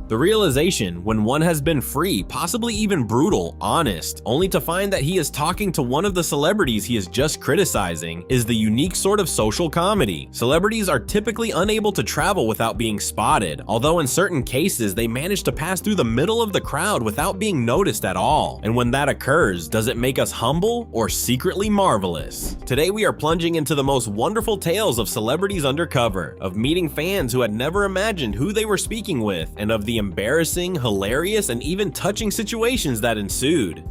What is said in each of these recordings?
The realization when one has been free, possibly even brutal, honest, only to find that he is talking to one of the celebrities he is just criticizing, is the unique sort of social comedy. Celebrities are typically unable to travel without being spotted, although in certain cases they manage to pass through the middle of the crowd without being noticed at all. And when that occurs, does it make us humble or secretly marvelous? Today we are plunging into the most wonderful tales of celebrities undercover, of meeting fans who had never imagined who they were speaking with, and of the embarrassing, hilarious, and even touching situations that ensued.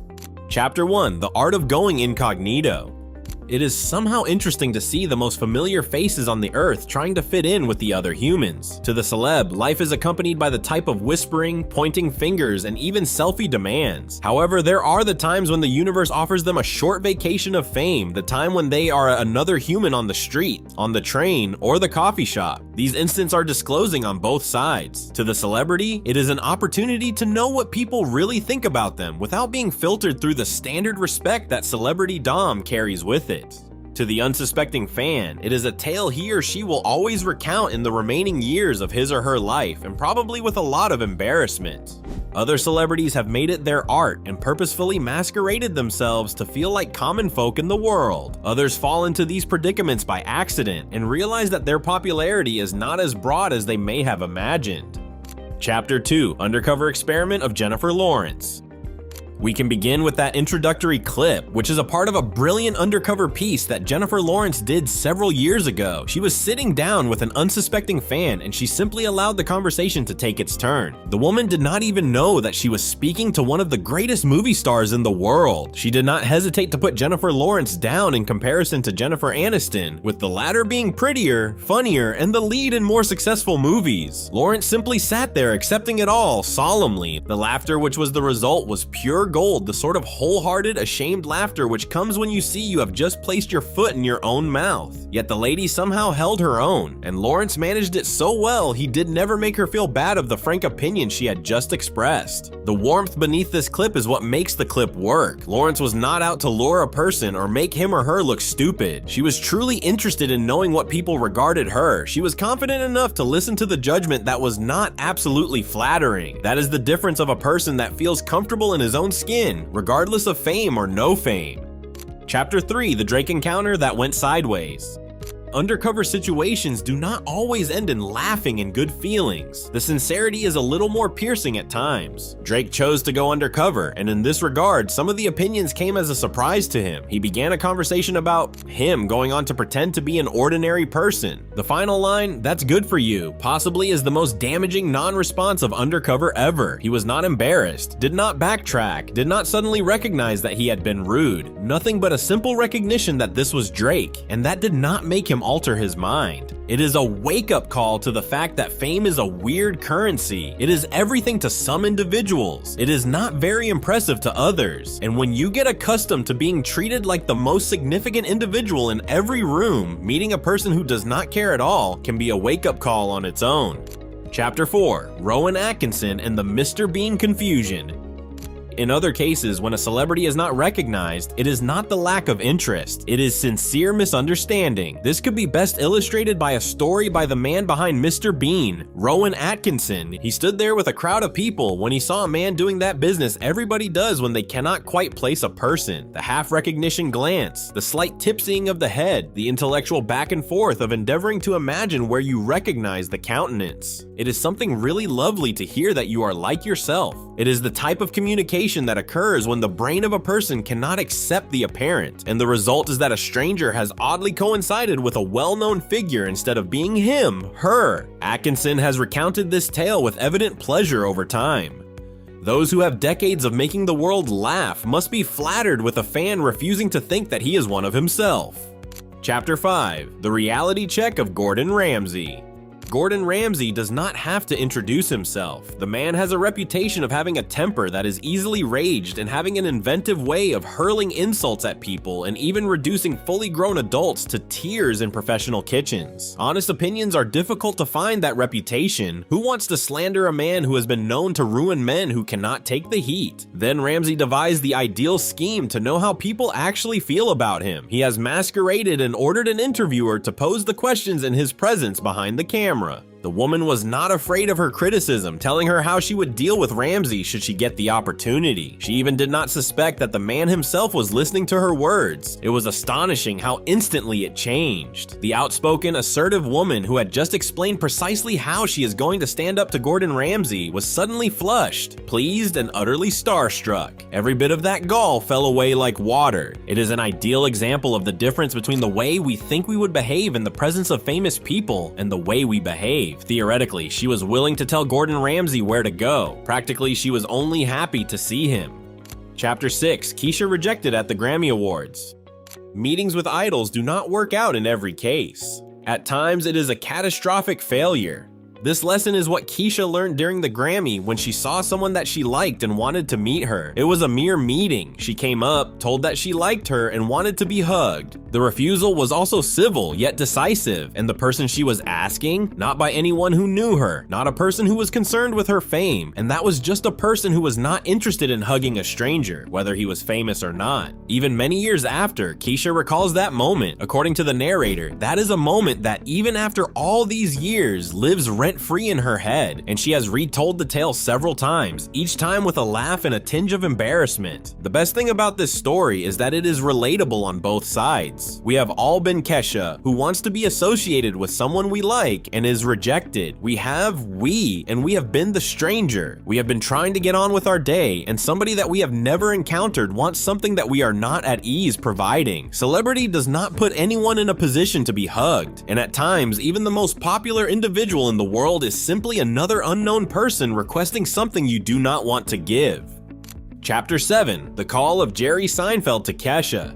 Chapter 1: The Art of Going Incognito. It is somehow interesting to see the most familiar faces on the earth trying to fit in with the other humans. To the celeb, life is accompanied by the type of whispering, pointing fingers, and even selfie demands. However, there are the times when the universe offers them a short vacation of fame, the time when they are another human on the street, on the train, or the coffee shop. These instances are disclosing on both sides. To the celebrity, it is an opportunity to know what people really think about them without being filtered through the standard respect that celebrity dom carries with it. To the unsuspecting fan, it is a tale he or she will always recount in the remaining years of his or her life, and probably with a lot of embarrassment. Other celebrities have made it their art and purposefully masqueraded themselves to feel like common folk in the world. Others fall into these predicaments by accident and realize that their popularity is not as broad as they may have imagined. Chapter 2: Undercover Experiment of Jennifer Lawrence. We can begin with that introductory clip, which is a part of a brilliant undercover piece that Jennifer Lawrence did several years ago. She was sitting down with an unsuspecting fan and she simply allowed the conversation to take its turn. The woman did not even know that she was speaking to one of the greatest movie stars in the world. She did not hesitate to put Jennifer Lawrence down in comparison to Jennifer Aniston, with the latter being prettier, funnier, and the lead in more successful movies. Lawrence simply sat there accepting it all solemnly. The laughter which was the result was pure gold, the sort of wholehearted, ashamed laughter which comes when you see you have just placed your foot in your own mouth. Yet the lady somehow held her own, and Lawrence managed it so well he did never make her feel bad of the frank opinion she had just expressed. The warmth beneath this clip is what makes the clip work. Lawrence was not out to lure a person or make him or her look stupid. She was truly interested in knowing what people regarded her. She was confident enough to listen to the judgment that was not absolutely flattering. That is the difference of a person that feels comfortable in his own skin, regardless of fame or no fame. Chapter 3: The Drake Encounter That Went Sideways. Undercover situations do not always end in laughing and good feelings. The sincerity is a little more piercing at times. Drake chose to go undercover, and in this regard, some of the opinions came as a surprise to him. He began a conversation about him going on to pretend to be an ordinary person. The final line, "That's good for you," possibly is the most damaging non-response of Undercover ever. He was not embarrassed, did not backtrack, did not suddenly recognize that he had been rude. Nothing but a simple recognition that this was Drake, and that did not make him alter his mind. It is a wake-up call to the fact that fame is a weird currency. It is everything to some individuals. It is not very impressive to others. And when you get accustomed to being treated like the most significant individual in every room, meeting a person who does not care at all can be a wake-up call on its own. Chapter 4: Rowan Atkinson and the Mr. Bean Confusion. In other cases, when a celebrity is not recognized, it is not the lack of interest, it is sincere misunderstanding. This could be best illustrated by a story by the man behind Mr. Bean, Rowan Atkinson. He stood there with a crowd of people when he saw a man doing that business everybody does when they cannot quite place a person. The half-recognition glance, the slight tipsying of the head, the intellectual back and forth of endeavoring to imagine where you recognize the countenance. It is something really lovely to hear that you are like yourself. It is the type of communication that occurs when the brain of a person cannot accept the apparent, and the result is that a stranger has oddly coincided with a well-known figure instead of being him, her. Atkinson has recounted this tale with evident pleasure over time. Those who have decades of making the world laugh must be flattered with a fan refusing to think that he is one of himself. Chapter 5: The Reality Check of Gordon Ramsay. Gordon Ramsay does not have to introduce himself. The man has a reputation of having a temper that is easily raged and having an inventive way of hurling insults at people and even reducing fully grown adults to tears in professional kitchens. Honest opinions are difficult to find that reputation. Who wants to slander a man who has been known to ruin men who cannot take the heat? Then Ramsay devised the ideal scheme to know how people actually feel about him. He has masqueraded and ordered an interviewer to pose the questions in his presence behind the camera. The The woman was not afraid of her criticism, telling her how she would deal with Ramsey should she get the opportunity. She even did not suspect that the man himself was listening to her words. It was astonishing how instantly it changed. The outspoken, assertive woman who had just explained precisely how she is going to stand up to Gordon Ramsay was suddenly flushed, pleased, and utterly starstruck. Every bit of that gall fell away like water. It is an ideal example of the difference between the way we think we would behave in the presence of famous people and the way we behave. Theoretically, she was willing to tell Gordon Ramsay where to go. Practically, she was only happy to see him. Chapter 6. Keisha rejected at the Grammy Awards. Meetings with idols do not work out in every case. At times, it is a catastrophic failure. This lesson is what Keisha learned during the Grammy when she saw someone that she liked and wanted to meet her. It was a mere meeting. She came up, told that she liked her, and wanted to be hugged. The refusal was also civil, yet decisive, and the person she was asking, not by anyone who knew her, not a person who was concerned with her fame, and that was just a person who was not interested in hugging a stranger, whether he was famous or not. Even many years after, Keisha recalls that moment. According to the narrator, that is a moment that even after all these years lives rent-free in her head, and she has retold the tale several times, each time with a laugh and a tinge of embarrassment. The best thing about this story is that it is relatable on both sides. We have all been Kesha, who wants to be associated with someone we like and is rejected. We have been the stranger. We have been trying to get on with our day, and somebody that we have never encountered wants something that we are not at ease providing. Celebrity does not put anyone in a position to be hugged, and at times, even the most popular individual in the world is simply another unknown person requesting something you do not want to give. Chapter 7. The Call of Jerry Seinfeld to Kesha.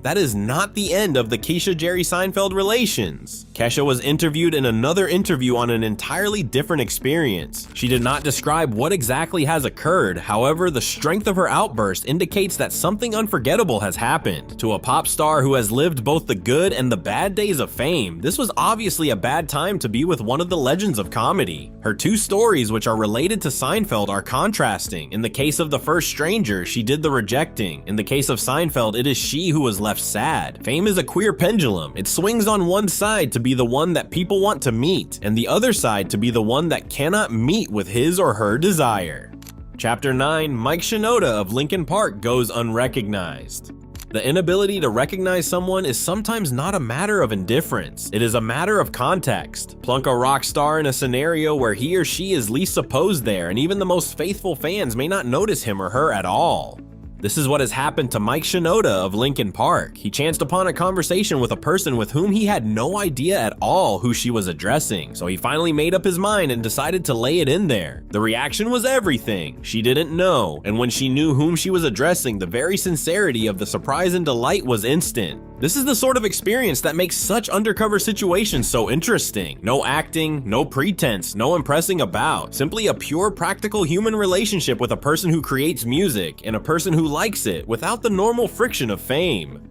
That is not the end of the Keisha-Jerry Seinfeld relations. Kesha was interviewed in another interview on an entirely different experience. She did not describe what exactly has occurred. However, the strength of her outburst indicates that something unforgettable has happened. To a pop star who has lived both the good and the bad days of fame, this was obviously a bad time to be with one of the legends of comedy. Her two stories, which are related to Seinfeld, are contrasting. In the case of the first stranger, she did the rejecting. In the case of Seinfeld, it is she who was left sad. Fame is a queer pendulum. It swings on one side to be the one that people want to meet, and the other side to be the one that cannot meet with his or her desire. Chapter 9. Mike Shinoda of Linkin Park goes unrecognized. The inability to recognize someone is sometimes not a matter of indifference. It is a matter of context. Plunk a rock star in a scenario where he or she is least supposed there, and even the most faithful fans may not notice him or her at all. This is what has happened to Mike Shinoda of Linkin Park. He chanced upon a conversation with a person with whom he had no idea at all who she was addressing, so he finally made up his mind and decided to lay it in there. The reaction was everything. She didn't know, and when she knew whom she was addressing, the very sincerity of the surprise and delight was instant. This is the sort of experience that makes such undercover situations so interesting. No acting, no pretense, no impressing about. Simply a pure practical human relationship with a person who creates music and a person who likes it without the normal friction of fame.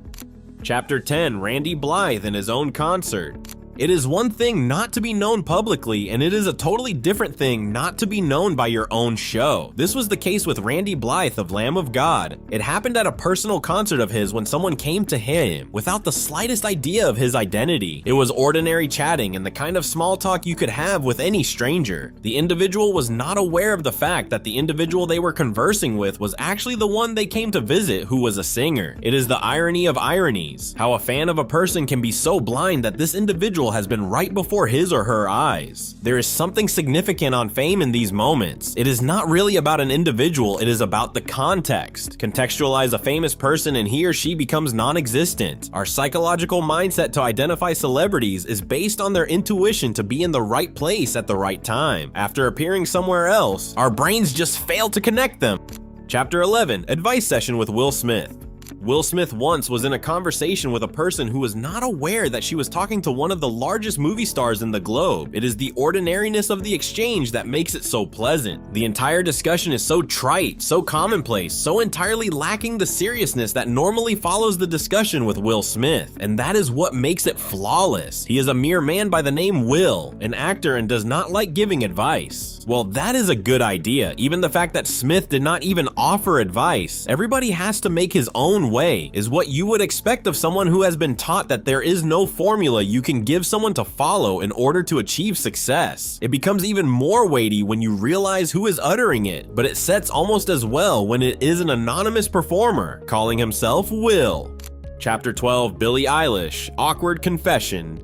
Chapter 10. Randy Blythe in his own concert. It is one thing not to be known publicly, and it is a totally different thing not to be known by your own show. This was the case with Randy Blythe of Lamb of God. It happened at a personal concert of his when someone came to him without the slightest idea of his identity. It was ordinary chatting and the kind of small talk you could have with any stranger. The individual was not aware of the fact that the individual they were conversing with was actually the one they came to visit, who was a singer. It is the irony of ironies, how a fan of a person can be so blind that this individual has been right before his or her eyes. There is something significant on fame in these moments. It is not really about an individual, it is about the context. Contextualize a famous person and he or she becomes non-existent. Our psychological mindset to identify celebrities is based on their intuition to be in the right place at the right time. After appearing somewhere else, our brains just fail to connect them. Chapter 11. Advice session with Will Smith. Will Smith once was in a conversation with a person who was not aware that she was talking to one of the largest movie stars in the globe. It is the ordinariness of the exchange that makes it so pleasant. The entire discussion is so trite, so commonplace, so entirely lacking the seriousness that normally follows the discussion with Will Smith, and that is what makes it flawless. He is a mere man by the name Will, an actor, and does not like giving advice. Well, that is a good idea. Even the fact that Smith did not even offer advice. Everybody has to make his own own way is what you would expect of someone who has been taught that there is no formula you can give someone to follow in order to achieve success. It becomes even more weighty when you realize who is uttering it, but it sets almost as well when it is an anonymous performer calling himself Will. Chapter 12, Billie Eilish, Awkward Confession.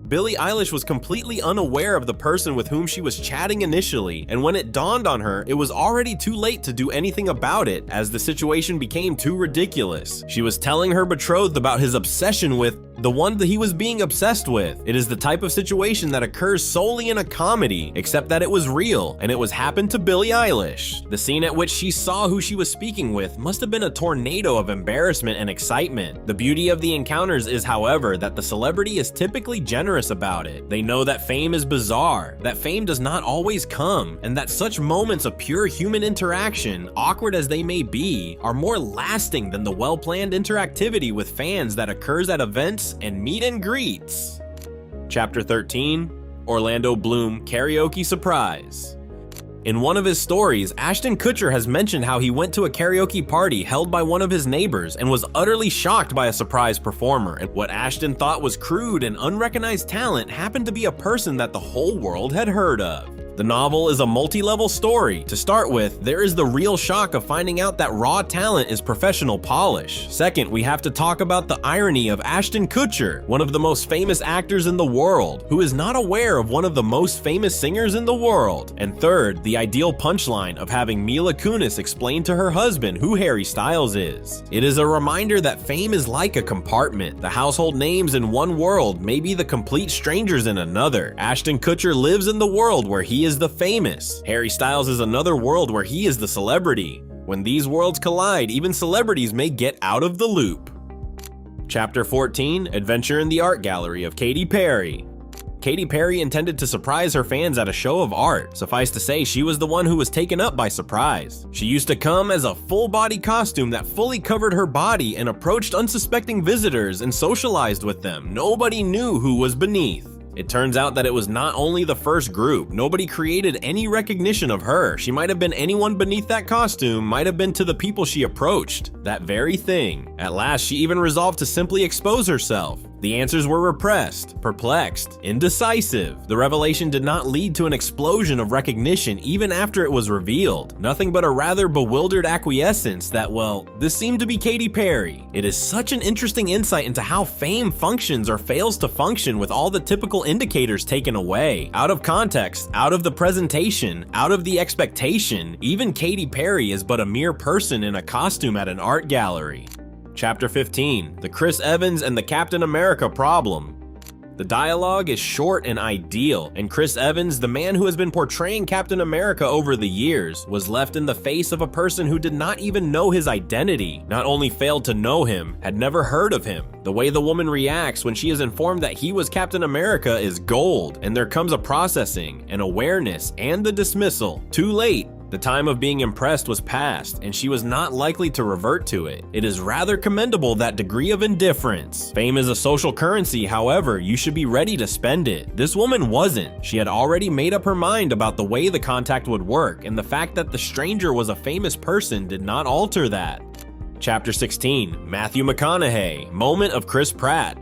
Billie Eilish was completely unaware of the person with whom she was chatting initially, and when it dawned on her, it was already too late to do anything about it as the situation became too ridiculous. She was telling her betrothed about his obsession with the one that he was being obsessed with. It is the type of situation that occurs solely in a comedy, except that it was real, and it was happened to Billie Eilish. The scene at which she saw who she was speaking with must have been a tornado of embarrassment and excitement. The beauty of the encounters is, however, that the celebrity is typically generous about it. They know that fame is bizarre, that fame does not always come, and that such moments of pure human interaction, awkward as they may be, are more lasting than the well-planned interactivity with fans that occurs at events and meet and greets. Chapter 13, Orlando Bloom Karaoke Surprise. In one of his stories, Ashton Kutcher has mentioned how he went to a karaoke party held by one of his neighbors and was utterly shocked by a surprise performer, and what Ashton thought was crude and unrecognized talent happened to be a person that the whole world had heard of. The novel is a multi-level story. To start with, there is the real shock of finding out that raw talent is professional polish. Second, we have to talk about the irony of Ashton Kutcher, one of the most famous actors in the world, who is not aware of one of the most famous singers in the world. And third, the ideal punchline of having Mila Kunis explain to her husband who Harry Styles is. It is a reminder that fame is like a compartment. The household names in one world may be the complete strangers in another. Ashton Kutcher lives in the world where he is the famous. Harry Styles is another world where he is the celebrity. When these worlds collide, even celebrities may get out of the loop. Chapter 14, Adventure in the Art Gallery of Katy Perry. Katy Perry intended to surprise her fans at a show of art. Suffice to say, she was the one who was taken up by surprise. She used to come as a full-body costume that fully covered her body and approached unsuspecting visitors and socialized with them. Nobody knew who was beneath. It turns out that it was not only the first group. Nobody created any recognition of her. She might have been anyone beneath that costume, might have been to the people she approached. That very thing. At last, she even resolved to simply expose herself. The answers were repressed, perplexed, indecisive. The revelation did not lead to an explosion of recognition even after it was revealed. Nothing but a rather bewildered acquiescence that, well, this seemed to be Katy Perry. It is such an interesting insight into how fame functions or fails to function with all the typical indicators taken away. Out of context, out of the presentation, out of the expectation, even Katy Perry is but a mere person in a costume at an art gallery. Chapter 15, The Chris Evans and the Captain America Problem. The dialogue is short and ideal, and Chris Evans, the man who has been portraying Captain America over the years, was left in the face of a person who did not even know his identity, not only failed to know him, had never heard of him. The way the woman reacts when she is informed that he was Captain America is gold, and there comes a processing, an awareness, and the dismissal. Too late. The time of being impressed was past, and she was not likely to revert to it. It is rather commendable, that degree of indifference. Fame is a social currency, however, you should be ready to spend it. This woman wasn't. She had already made up her mind about the way the contact would work, and the fact that the stranger was a famous person did not alter that. Chapter 16, Matthew McConaughey, Moment of Chris Pratt.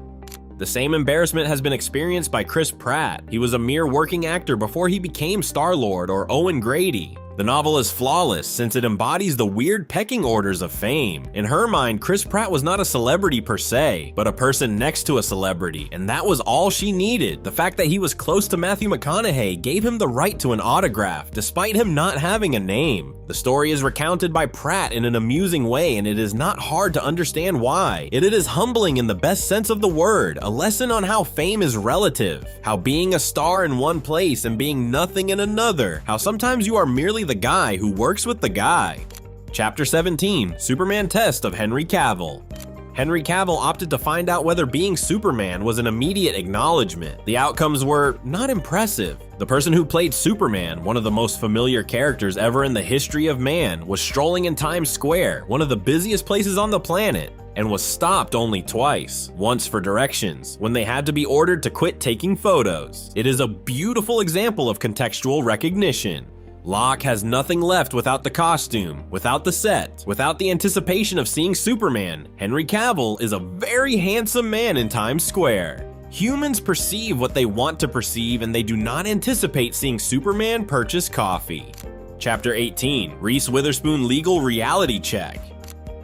The same embarrassment has been experienced by Chris Pratt. He was a mere working actor before he became Star-Lord or Owen Grady. The novel is flawless since it embodies the weird pecking orders of fame. In her mind, Chris Pratt was not a celebrity per se, but a person next to a celebrity, and that was all she needed. The fact that he was close to Matthew McConaughey gave him the right to an autograph, despite him not having a name. The story is recounted by Pratt in an amusing way, and it is not hard to understand why. It is humbling in the best sense of the word, a lesson on how fame is relative, how being a star in one place and being nothing in another, how sometimes you are merely the guy who works with the guy. Chapter 17, Superman Test of Henry Cavill. Henry Cavill opted to find out whether being Superman was an immediate acknowledgement. The outcomes were not impressive. The person who played Superman, one of the most familiar characters ever in the history of man, was strolling in Times Square, one of the busiest places on the planet, and was stopped only twice, once for directions, when they had to be ordered to quit taking photos. It is a beautiful example of contextual recognition. Locke has nothing left without the costume, without the set, without the anticipation of seeing Superman. Henry Cavill is a very handsome man in Times Square. Humans perceive what they want to perceive, and they do not anticipate seeing Superman purchase coffee. Chapter 18, Reese Witherspoon Legal Reality Check.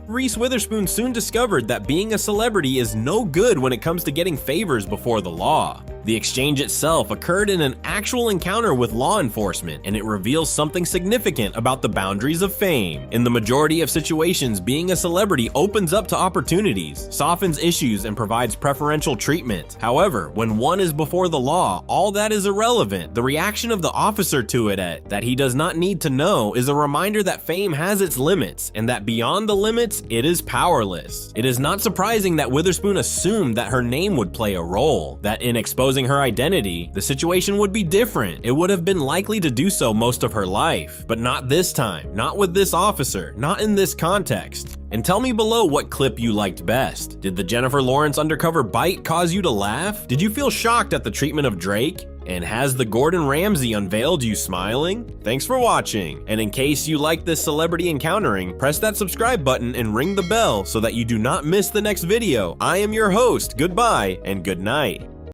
Reese Witherspoon soon discovered that being a celebrity is no good when it comes to getting favors before the law. The exchange itself occurred in an actual encounter with law enforcement, and it reveals something significant about the boundaries of fame. In the majority of situations, being a celebrity opens up to opportunities, softens issues, and provides preferential treatment. However, when one is before the law, all that is irrelevant. The reaction of the officer to it, that he does not need to know, is a reminder that fame has its limits, and that beyond the limits, it is powerless. It is not surprising that Witherspoon assumed that her name would play a role, that in exposing her identity, the situation would be different. It would have been likely to do so most of her life, but not this time, not with this officer, not in this context. And tell me below what clip you liked best. Did the Jennifer Lawrence Undercover bite cause you to laugh? Did you feel shocked at the treatment of Drake? And has the Gordon Ramsay unveiled you smiling? Thanks for watching, and in case you like this celebrity encountering, press that subscribe button and ring the bell so that you do not miss the next video. I am your host, goodbye and good night.